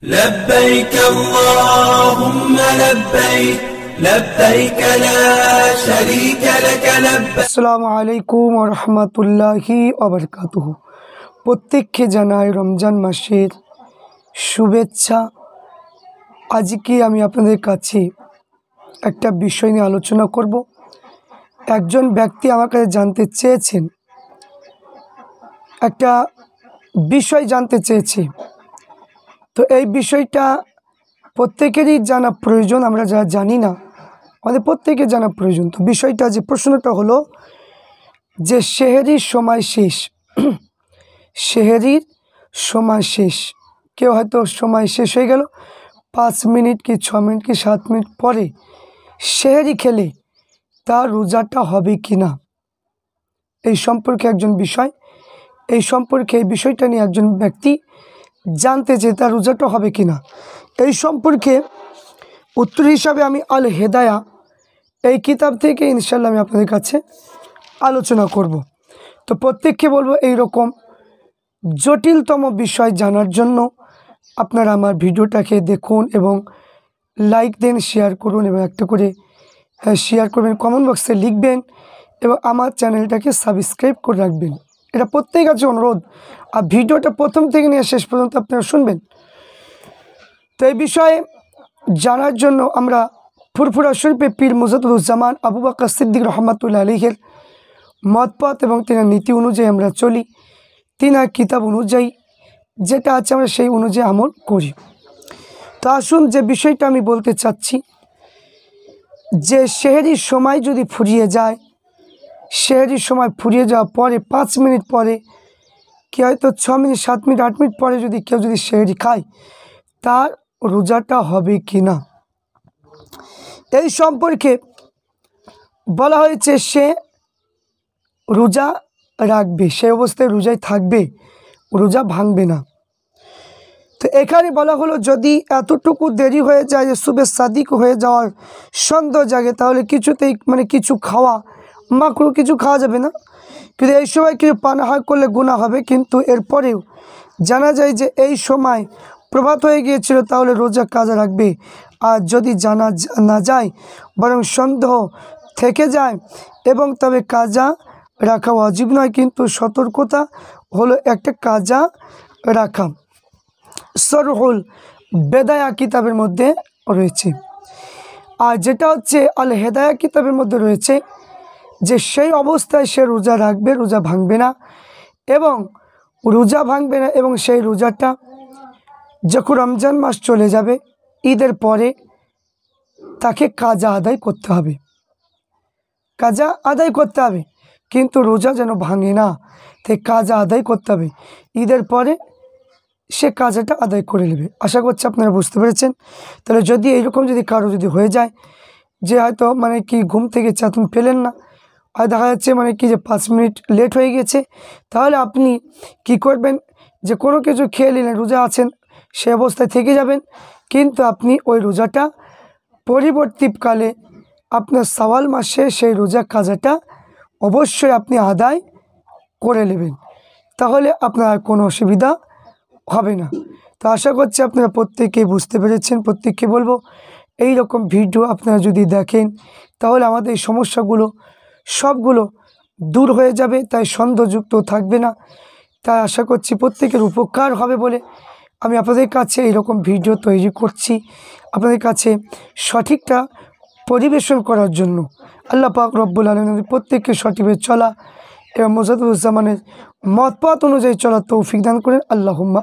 لبيك اللهم لبيك لبيك لا شريك لك لبيك। আসসালামু আলাইকুম ওয়া রাহমাতুল্লাহি ওয়া বারাকাতুহু। প্রত্যেককে জানাই রমজান মাসের শুভেচ্ছা। আজকে আমি আপনাদের কাছে একটা বিষয় নিয়ে আলোচনা করব। একজন ব্যক্তি আমার কাছে জানতে চেয়েছেন, একটা বিষয় জানতে চেয়েছে। তো এই বিষয়টা প্রত্যেকেরই জানা প্রয়োজন। আমরা যারা জানি না, আমাদের প্রত্যেকে জানা প্রয়োজন। তো বিষয়টা, যে প্রশ্নটা হলো যে সেহরির সময় শেষ, সেহরির সময় শেষ, কেউ হয়তো সময় শেষ হয়ে গেল 5 মিনিট কি 6 মিনিট কি 7 মিনিট পরে সেহরি খেলে তার রোজাটা হবে কি না, এই সম্পর্কে একজন বিষয়, এই সম্পর্কে এই বিষয়টা নিয়ে একজন ব্যক্তি জানতে চেয়ে তার রোজাটা হবে কি না। এই সম্পর্কে উত্তর হিসাবে আমি আল হেদায়া এই কিতাব থেকে ইনশাআল্লাহ আমি আপনাদের কাছে আলোচনা করব। তো প্রত্যেককে বলবো এই রকম জটিলতম বিষয় জানার জন্য আপনারা আমার ভিডিওটাকে দেখুন এবং লাইক দেন, শেয়ার করুন এবং একটা করে শেয়ার করবেন, কমেন্ট বক্সে লিখবেন এবং আমার চ্যানেলটাকে সাবস্ক্রাইব করে রাখবেন। এটা প্রত্যেকের কাছে অনুরোধ। আর ভিডিওটা প্রথম থেকে নিয়ে শেষ পর্যন্ত আপনারা শুনবেন। তো এই বিষয়ে জানার জন্য আমরা ফুরফুরা শরীফে পীর মুজাদ্দিদুজ্জামান আবু বকর সিদ্দিক রহমাতুল্লাহ আলাইহির মতপথ এবং তিনার নীতি অনুযায়ী আমরা চলি, তিনার কিতাব অনুযায়ী যেটা আছে আমরা সেই অনুযায়ী আমল করি। তো আসুন, যে বিষয়টা আমি বলতে চাচ্ছি, যে সেহরির সময় যদি ফুরিয়ে যায়, সেহরির সময় ফুরিয়ে যাওয়ার পরে 5 মিনিট পরে কি হয়তো 6 মিনিট 7 মিনিট 8 মিনিট পরে যদি কেউ যদি সেহরি খায়, তার রোজাটা হবে কি না, এই সম্পর্কে বলা হয়েছে সে রোজা রাখবে, সে অবস্থায় রোজায় থাকবে, রোজা ভাঙবে না। তো এখানে বলা হলো যদি এতটুকু দেরি হয়ে যায় যে সুবে সাদিক হয়ে যাওয়ার সন্দেহ জাগে, তাহলে কিছুতেই কিছু খাওয়া মাকরু, কিছু খাওয়া যাবে না। কিন্তু এই সময় কিছু পানাহার করলে গুনাহ হবে। কিন্তু এরপরেও জানা যায় যে এই সময় প্রভাত হয়ে গিয়েছিল, তাহলে রোজা কাজা রাখবে। আর যদি জানা না যায়, বরং সন্দেহ থেকে যায় এবং তবে কাজা রাখা ওয়াজিব নয়, কিন্তু সতর্কতা হলো একটা কাজা রাখা। শরহুল বেদায়া কিতাবের মধ্যে রয়েছে। আর যেটা হচ্ছে আল হেদায়া কিতাবের মধ্যে রয়েছে যে সেই অবস্থায় সে রোজা রাখবে, রোজা ভাঙবে না, এবং রোজা ভাঙবে না এবং সেই রোজাটা যখন রমজান মাস চলে যাবে, ঈদের পরে তাকে কাজা আদায় করতে হবে, কাজা আদায় করতে হবে। কিন্তু রোজা যেন ভাঙে না, তাই কাজা আদায় করতে হবে। ঈদের পরে সে কাজাটা আদায় করে নেবে। আশা করছি আপনারা বুঝতে পেরেছেন। তাহলে যদি এইরকম যদি কারো যদি হয়ে যায় যে হয়তো কি ঘুম থেকে চাতুন পেলেন না, আর দেখা যাচ্ছে যে 5 মিনিট লেট হয়ে গেছে, তাহলে আপনি কি করবেন, যে কোনো কিছু খেয়ে নিলেন, রোজা আছেন সে অবস্থায় থেকে যাবেন। কিন্তু আপনি ওই রোজাটা পরবর্তীকালে আপনার শাওয়াল মাসে সেই রোজা কাজাটা অবশ্যই আপনি আদায় করে নেবেন, তাহলে আপনার কোনো অসুবিধা হবে না। তো আশা করছি আপনারা প্রত্যেকেই বুঝতে পেরেছেন। প্রত্যেককে বলবো এই রকম ভিডিও আপনারা যদি দেখেন, তাহলে আমাদের এই সমস্যাগুলো সবগুলো দূর হয়ে যাবে, তাই সন্দেহযুক্ত থাকবে না। তাই আশা করছি প্রত্যেকের উপকার হবে বলে আমি আপনাদের কাছে এইরকম ভিডিও তৈরি করছি, আপনাদের কাছে সঠিকটা পরিবেশন করার জন্য। আল্লাহ পাক রব্বুল আলামিন প্রত্যেককে সঠিকভাবে চলা এবং মুজাদ্দিদুজ্জামানের মতপথ অনুযায়ী চলার তৌফিক দান করেন। আল্লাহুম্মা